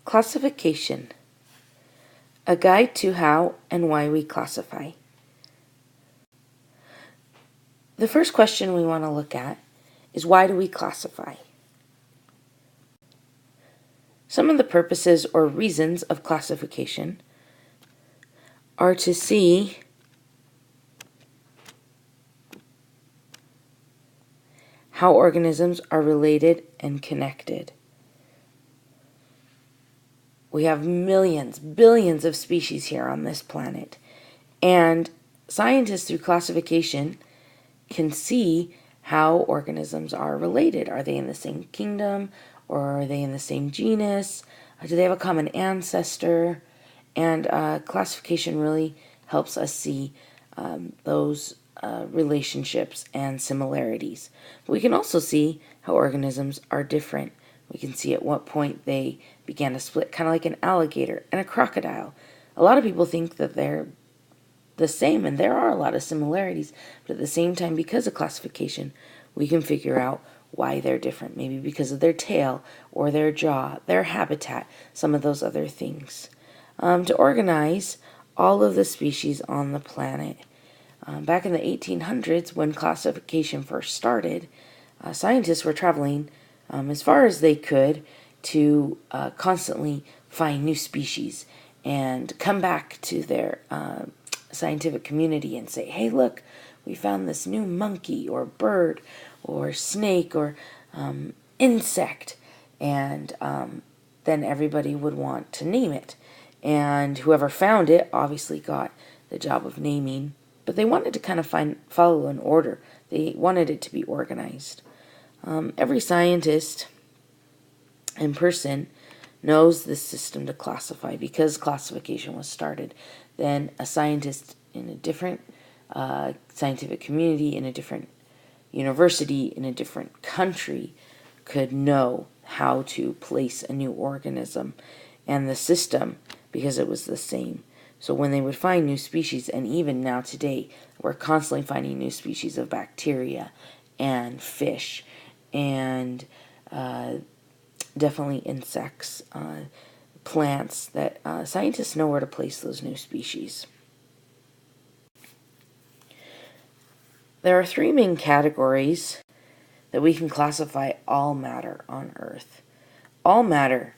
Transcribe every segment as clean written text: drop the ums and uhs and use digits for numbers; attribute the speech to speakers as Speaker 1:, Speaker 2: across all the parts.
Speaker 1: Classification. A guide to how and why we classify. The first question we want to look at is, why do we classify? Some of the purposes or reasons of classification are to see how organisms are related and connected. We have millions, billions of species here on this planet, and scientists through classification can see how organisms are related. Are they in the same kingdom, or are they in the same genus? Do they have a common ancestor? And classification really helps us see those relationships and similarities. We can also see how organisms are different. We can see at what point they began to split, kind of like an alligator and a crocodile. A lot of people think that they're the same, and there are a lot of similarities, but at the same time, because of classification, we can figure out why they're different. Maybe because of their tail or their jaw, their habitat, some of those other things. To organize all of the species on the planet. Back in the 1800s, when classification first started, scientists were traveling as far as they could to constantly find new species and come back to their scientific community and say, hey, look, we found this new monkey or bird or snake or insect. And then everybody would want to name it. And whoever found it obviously got the job of naming, but they wanted to kind of follow an order. They wanted it to be organized. Every scientist and person knows this system to classify because classification was started. Then a scientist in a different scientific community, in a different university, in a different country could know how to place a new organism and the system because it was the same. So when they would find new species, and even now today, we're constantly finding new species of bacteria and fish and definitely insects, plants, that scientists know where to place those new species. There are three main categories that we can classify all matter on Earth. All matter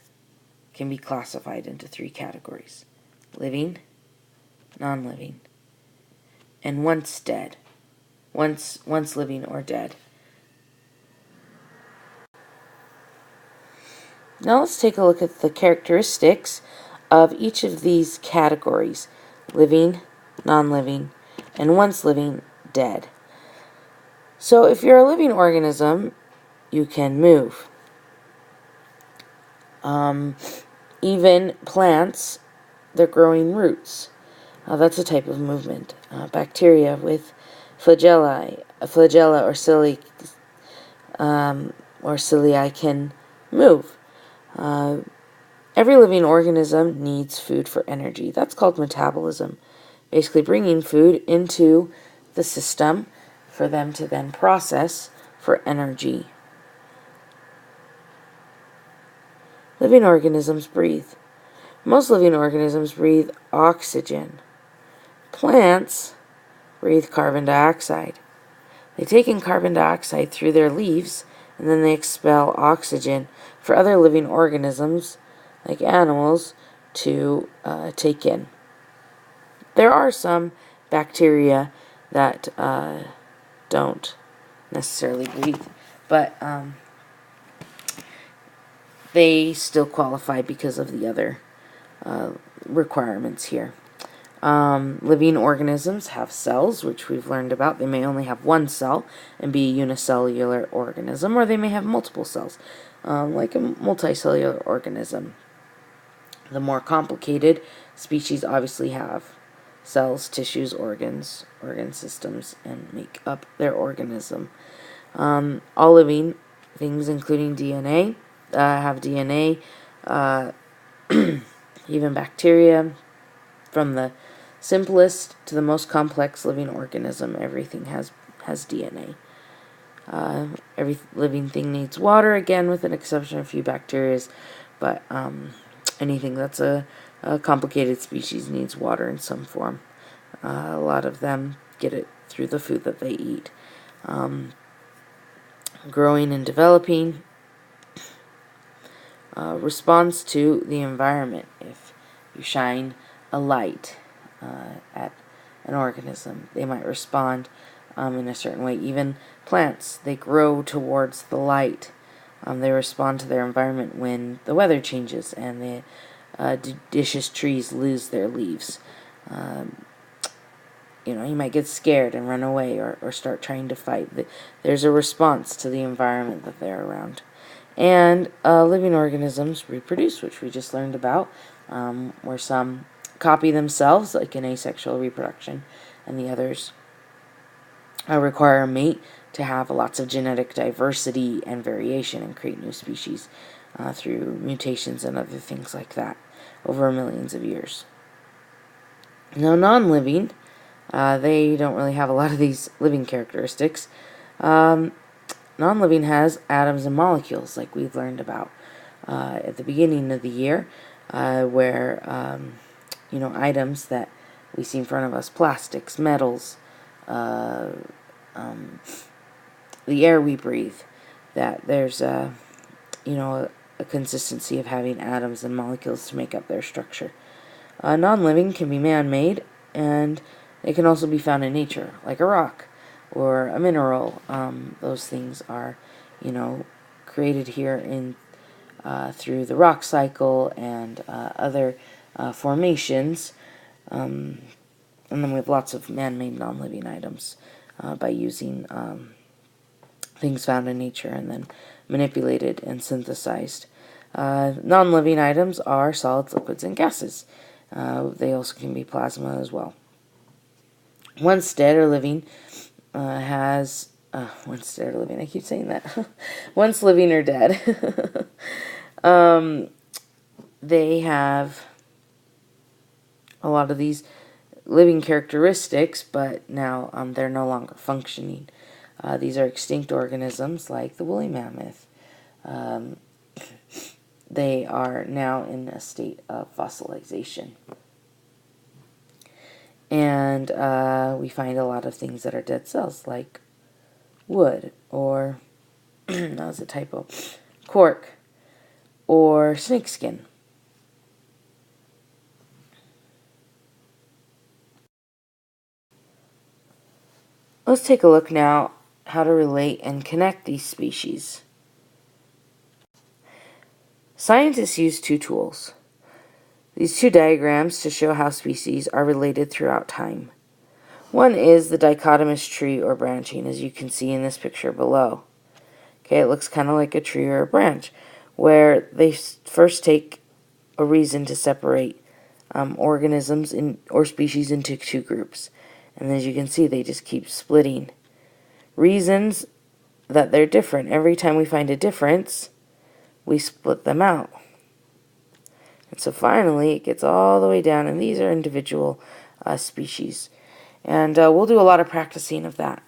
Speaker 1: can be classified into three categories: living, non-living, and once dead. Once living or dead. Now let's take a look at the characteristics of each of these categories: living, non-living, and once living, dead. So if you're a living organism, you can move. Even plants, they're growing roots. That's a type of movement. Bacteria with flagella or cilia can move. Every living organism needs food for energy. That's called metabolism. Basically bringing food into the system for them to then process for energy. Living organisms breathe. Most living organisms breathe oxygen. Plants breathe carbon dioxide. They take in carbon dioxide through their leaves, and then they expel oxygen for other living organisms, like animals, to take in. There are some bacteria that don't necessarily breathe, but they still qualify because of the other requirements here. Living organisms have cells, which we've learned about. They may only have one cell and be a unicellular organism, or they may have multiple cells, like a multicellular organism. The more complicated species obviously have cells, tissues, organ systems, and make up their organism. All living things, including DNA, have DNA, even bacteria. From the simplest to the most complex living organism, everything has DNA. Every living thing needs water, again with an exception of a few bacteria, but anything that's a complicated species needs water in some form. A lot of them get it through the food that they eat. Growing and developing responds to the environment. If you shine a light at an organism, they might respond in a certain way. Even plants, they grow towards the light. They respond to their environment when the weather changes and the deciduous trees lose their leaves. You might get scared and run away or start trying to fight. There's a response to the environment that they're around. And living organisms reproduce, which we just learned about, where some copy themselves, like in asexual reproduction, and the others require a mate to have lots of genetic diversity and variation and create new species through mutations and other things like that over millions of years. Now, non-living, they don't really have a lot of these living characteristics. Non-living has atoms and molecules, like we've learned about at the beginning of the year, where items that we see in front of us, plastics, metals, the air we breathe, that there's a consistency of having atoms and molecules to make up their structure. Non-living can be man-made, and they can also be found in nature, like a rock or a mineral. Those things are, created here in through the rock cycle and other formations. And then we have lots of man-made non-living items by using things found in nature and then manipulated and synthesized. Non-living items are solids, liquids, and gases. They also can be plasma as well. Once dead or living once dead or living, I keep saying that. Once living or dead. They have a lot of these living characteristics, but now they're no longer functioning. These are extinct organisms like the woolly mammoth. They are now in a state of fossilization. And we find a lot of things that are dead cells, like wood, or, that was a typo, cork, or snakeskin. Let's take a look now how to relate and connect these species. Scientists use two tools. These two diagrams to show how species are related throughout time. One is the dichotomous tree or branching, as you can see in this picture below. Okay, it looks kind of like a tree or a branch, where they first take a reason to separate organisms or species into two groups. And as you can see, they just keep splitting. Reasons that they're different. Every time we find a difference, we split them out. And so finally, it gets all the way down, and these are individual species. And we'll do a lot of practicing of that.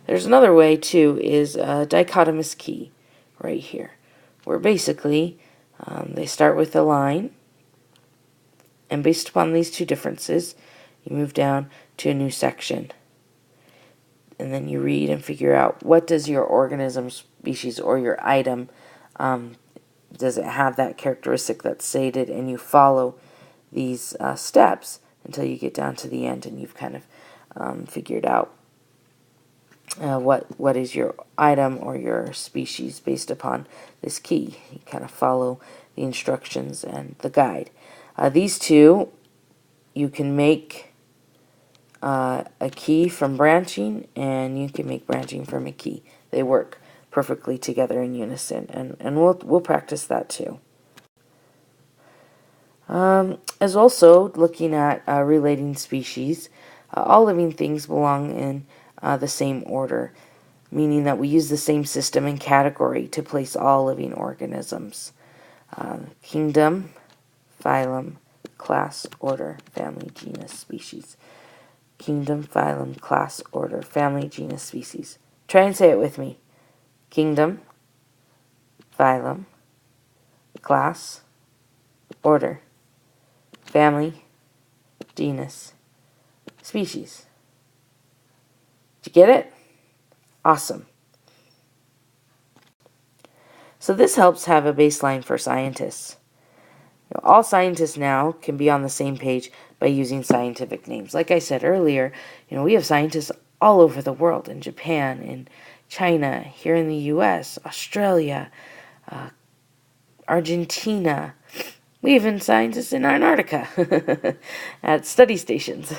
Speaker 1: There's another way, too, is a dichotomous key right here, where basically they start with a line, and based upon these two differences, you move down to a new section. And then you read and figure out, what does your organism, species, or your item, does it have that characteristic that's stated, and you follow these steps until you get down to the end and you've kind of figured out what is your item or your species based upon this key. You kind of follow the instructions and the guide. These two, you can make a key from branching, and you can make branching from a key. They work perfectly together in unison, and we'll practice that too. As also looking at relating species, all living things belong in the same order, meaning that we use the same system and category to place all living organisms. Kingdom, phylum, class, order, family, genus, species. Kingdom, phylum, class, order, family, genus, species. Try and say it with me. Kingdom, phylum, class, order, family, genus, species. Did you get it? Awesome. So this helps have a baseline for scientists. All scientists now can be on the same page by using scientific names. Like I said earlier, we have scientists all over the world, in Japan, in China, here in the US, Australia, Argentina. We even scientists in Antarctica at study stations.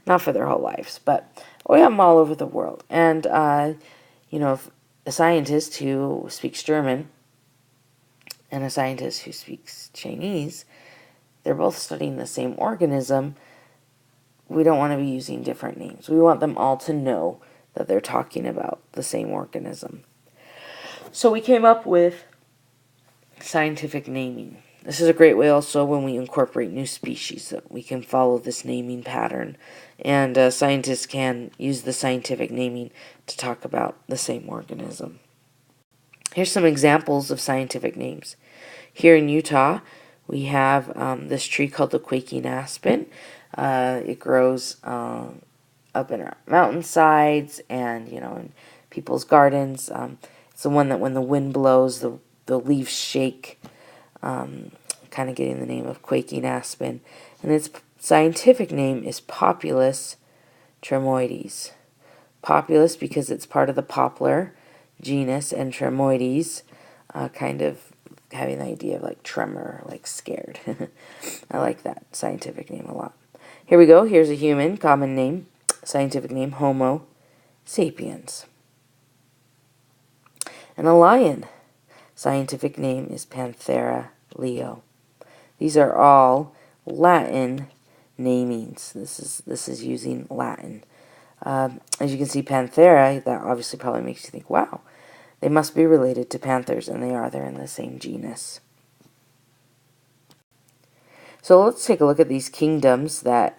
Speaker 1: Not for their whole lives, but we have them all over the world. And, if a scientist who speaks German and a scientist who speaks Chinese, they're both studying the same organism, we don't want to be using different names. We want them all to know that they're talking about the same organism. So we came up with scientific naming. This is a great way also when we incorporate new species that we can follow this naming pattern. And scientists can use the scientific naming to talk about the same organism. Here's some examples of scientific names. Here in Utah, we have this tree called the quaking aspen. It grows up in our mountainsides and, in people's gardens. It's the one that when the wind blows, the leaves shake, kind of getting the name of quaking aspen. And its scientific name is Populus tremoides. Populus because it's part of the poplar genus, and tremoides, kind of having the idea of like tremor, like scared. I like that scientific name a lot. Here we go. Here's a human, common name, scientific name, Homo sapiens. And a lion, scientific name is Panthera leo. These are all Latin namings. This is using Latin. As you can see, Panthera, that obviously probably makes you think, wow, they must be related to panthers, and they are. They're in the same genus. So let's take a look at these kingdoms that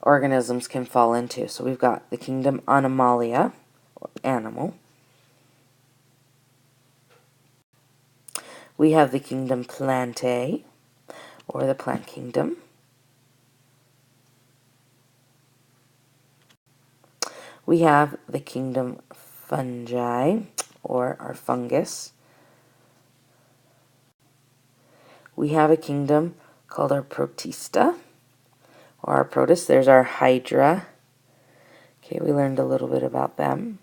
Speaker 1: organisms can fall into. So we've got the kingdom Animalia, or animal. We have the kingdom Plantae, or the plant kingdom. We have the kingdom Fungi, or our fungus. We have a kingdom called our Protista, or our Protists. There's our Hydra. Okay, we learned a little bit about them.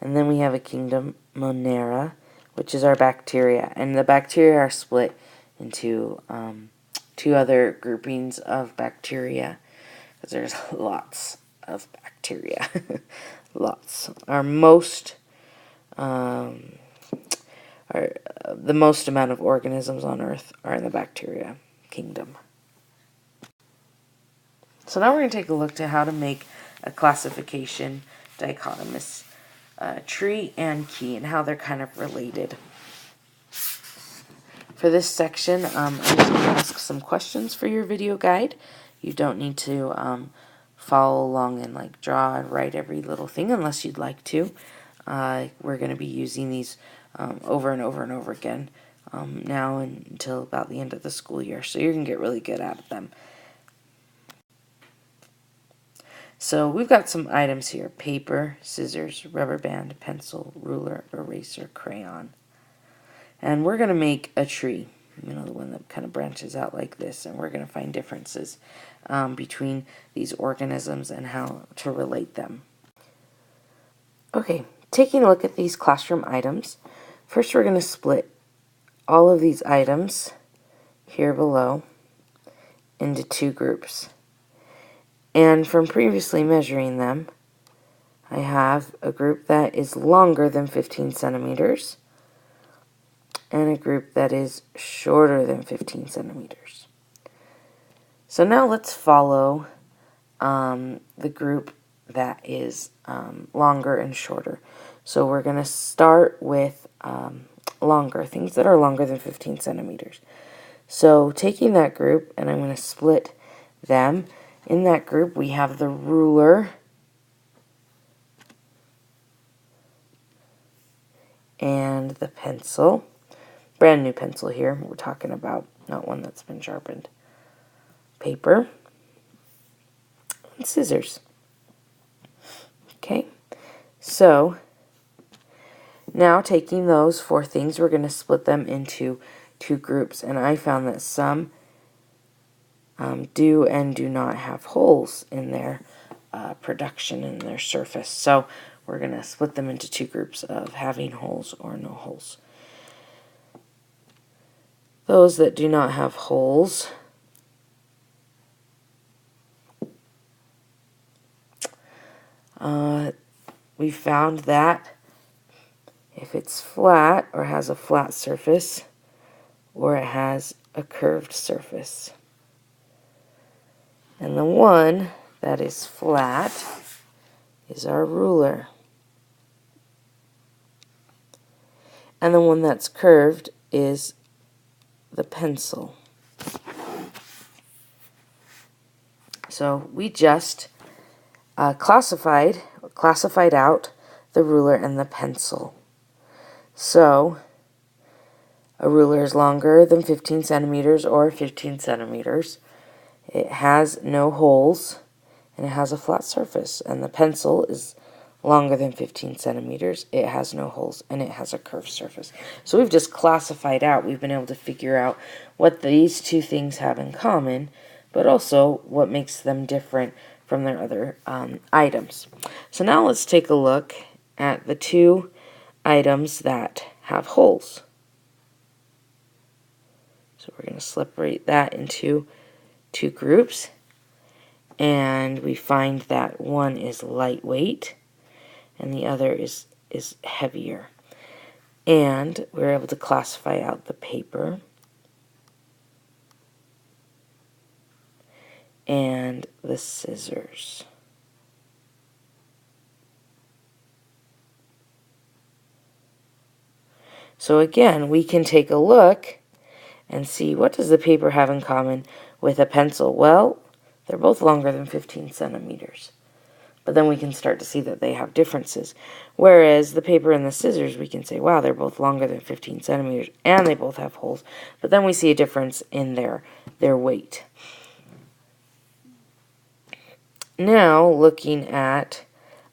Speaker 1: And then we have a kingdom Monera, which is our bacteria. And the bacteria are split into two other groupings of bacteria, because there's lots of bacteria. Lots. The most amount of organisms on Earth are in the bacteria kingdom. So now we're going to take a look at how to make a classification dichotomous tree and key, and how they're kind of related. For this section, I'm just going to ask some questions for your video guide. You don't need to follow along and like draw and write every little thing unless you'd like to. We're going to be using these over and over and over again now until about the end of the school year, so you can get really good at them. So we've got some items here: paper, scissors, rubber band, pencil, ruler, eraser, crayon. And we're going to make a tree, the one that kind of branches out like this, and we're going to find differences between these organisms and how to relate them. Okay, taking a look at these classroom items, first we're going to split all of these items here below into two groups. And from previously measuring them, I have a group that is longer than 15 centimeters and a group that is shorter than 15 centimeters. So now let's follow the group that is longer and shorter. So we're going to start with longer, things that are longer than 15 centimeters. So taking that group, and I'm going to split them. In that group, we have the ruler, and the pencil. Brand new pencil here. We're talking about not one that's been sharpened. Paper and scissors. Okay, so now taking those 4 things, we're going to split them into 2 groups. And I found that some do and do not have holes in their production in their surface. So we're going to split them into 2 groups of having holes or no holes. Those that do not have holes we found that if it's flat or has a flat surface or it has a curved surface. And the one that is flat is our ruler. And the one that's curved is the pencil. So we just classified out the ruler and the pencil. So a ruler is longer than 15 centimeters or 15 centimeters. It has no holes and it has a flat surface. And the pencil is longer than 15 centimeters. It has no holes and it has a curved surface. So we've just classified out, we've been able to figure out what these 2 things have in common, but also what makes them different from their other items. So now let's take a look at the 2 items that have holes. So we're going to separate that into 2 groups, and we find that one is lightweight and the other is heavier. And we're able to classify out the paper and the scissors. So again, we can take a look and see, what does the paper have in common with a pencil? Well, they're both longer than 15 centimeters. But then we can start to see that they have differences. Whereas the paper and the scissors, we can say, wow, they're both longer than 15 centimeters and they both have holes. But then we see a difference in their weight. Now, looking at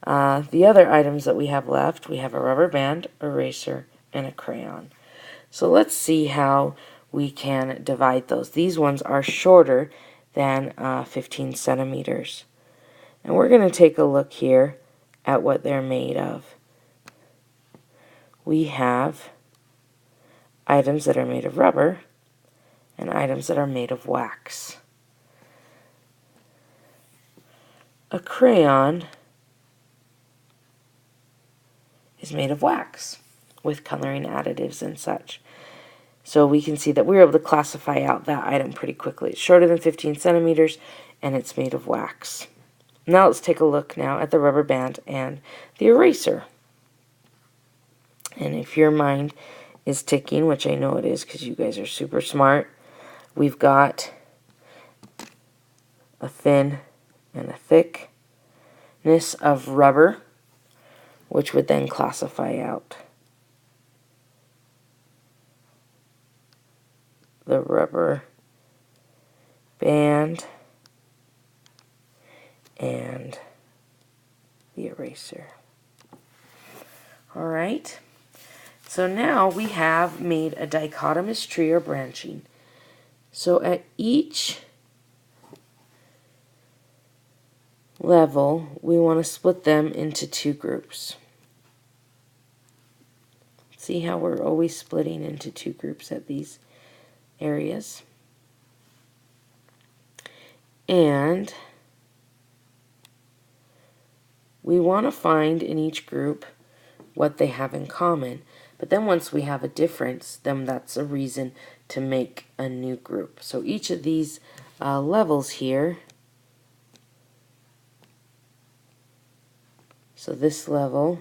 Speaker 1: the other items that we have left, we have a rubber band, eraser, and a crayon. So let's see how we can divide those. These ones are shorter than 15 centimeters. And we're going to take a look here at what they're made of. We have items that are made of rubber and items that are made of wax. A crayon is made of wax with coloring additives and such. So we can see that we were able to classify out that item pretty quickly. It's shorter than 15 centimeters and it's made of wax. Now let's take a look now at the rubber band and the eraser. And if your mind is ticking, which I know it is because you guys are super smart, we've got a thin and a thickness of rubber, which would then classify out the rubber band and the eraser. Alright, so now we have made a dichotomous tree or branching. So at each level, we want to split them into 2 groups. See how we're always splitting into 2 groups at these areas. And we want to find in each group what they have in common. But then once we have a difference, then that's a reason to make a new group. So each of these levels here, so this level,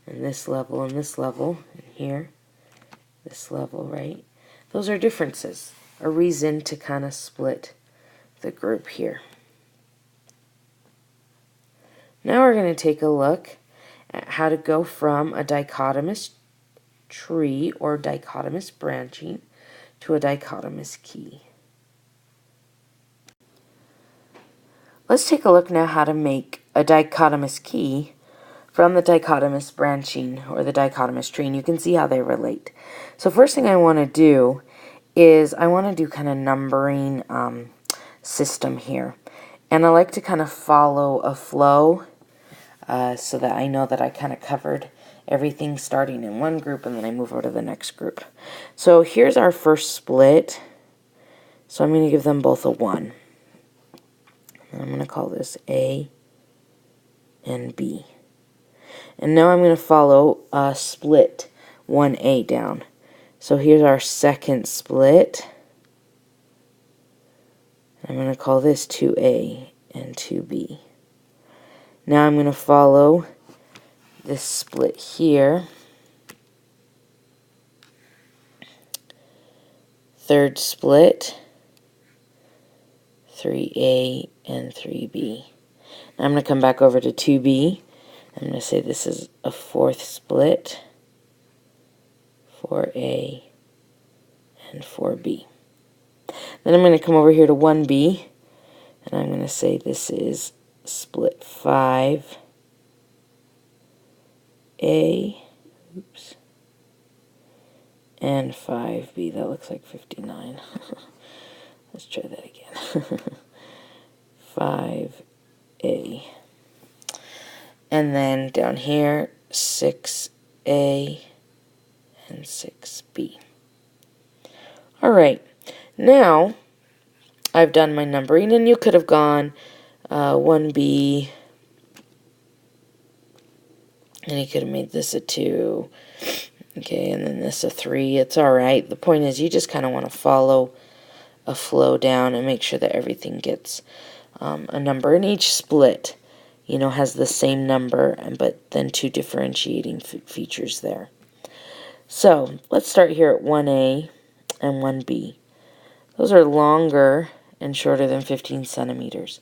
Speaker 1: and this level, and this level, and here, this level, right? Those are differences, a reason to kind of split the group here. Now we're going to take a look at how to go from a dichotomous tree or dichotomous branching to a dichotomous key. Let's take a look now how to make a dichotomous key from the dichotomous branching or the dichotomous tree, and you can see how they relate. So first thing I want to do is I want to do kind of numbering system here. And I like to kind of follow a flow so that I know that I kind of covered everything starting in one group and then I move over to the next group. So here's our first split. So I'm going to give them both a 1. And I'm going to call this A and B. And now I'm going to follow a split 1A down. So here's our second split. I'm going to call this 2A and 2B. Now I'm going to follow this split here. Third split, 3A and 3B. Now I'm going to come back over to 2B. I'm going to say this is a fourth split, 4A and 4B. Then I'm going to come over here to 1B, and I'm going to say this is split 5A, oops, and 5B. That looks like 59. Let's try that again. 5A. And then down here, 6A and 6B. All right. Now, I've done my numbering, and you could have gone 1B, and you could have made this a 2, okay, and then this a 3. It's all right. The point is you just kind of want to follow a flow down and make sure that everything gets a number. And each split, you know, has the same number, but then 2 differentiating features there. So let's start here at 1A and 1B. Those are longer and shorter than 15 centimeters.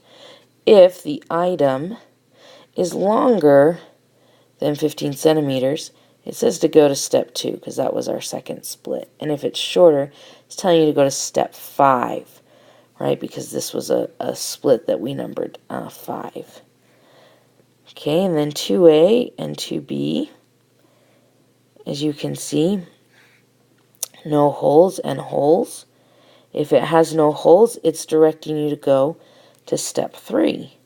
Speaker 1: If the item is longer than 15 centimeters, it says to go to step 2 because that was our second split. And if it's shorter, it's telling you to go to step 5, right? Because this was a split that we numbered 5. Okay, and then 2A and 2B, as you can see, no holes and holes. If it has no holes, it's directing you to go to step 3.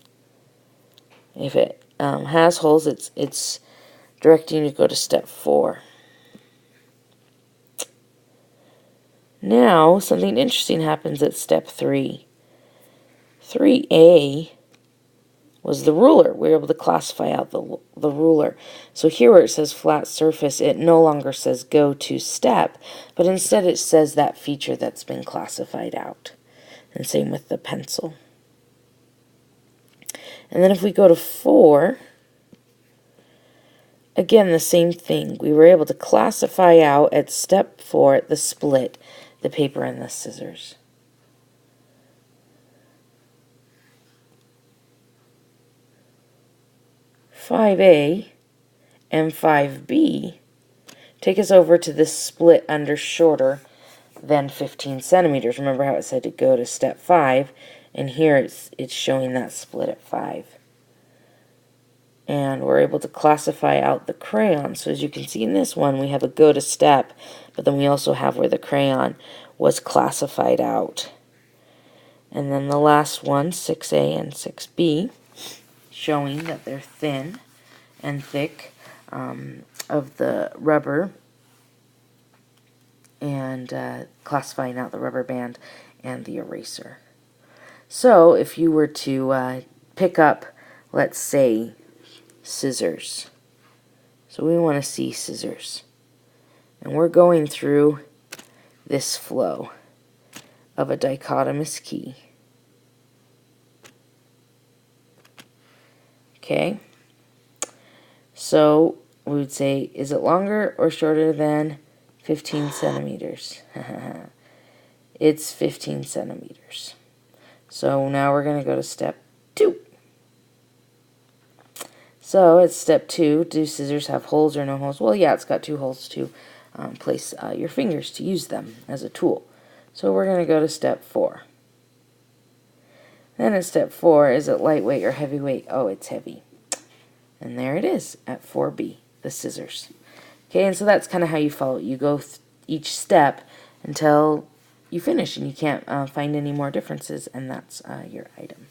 Speaker 1: If it has holes, it's directing you to go to step 4. Now, something interesting happens at step 3. 3A was the ruler. We were able to classify out the ruler. So here where it says flat surface, it no longer says go to step, but instead it says that feature that's been classified out. And same with the pencil. And then if we go to 4, again the same thing. We were able to classify out at step 4 the split, the paper and the scissors. "5A and 5B take us over to this split under shorter than 15 centimeters. Remember how it said to go to step 5, and here it's showing that split at 5. And we're able to classify out the crayon. So as you can see in this one, we have a go to step, but then we also have where the crayon was classified out. And then the last one, 6A and 6B, showing that they're thin and thick of the rubber, and classifying out the rubber band and the eraser. So if you were to pick up, let's say, scissors. So we want to see scissors. And we're going through this flow of a dichotomous key. Okay, so we would say, is it longer or shorter than 15 centimeters? It's 15 centimeters. So now we're going to go to step 2. So at step 2, do scissors have holes or no holes? Well, yeah, it's got 2 holes too. place your fingers to use them as a tool. So we're going to go to step 4. Then at step 4, is it lightweight or heavyweight? Oh, it's heavy. And there it is at 4B, the scissors. Okay, and so that's kind of how you follow it. You go each step until you finish and you can't find any more differences, and that's your item.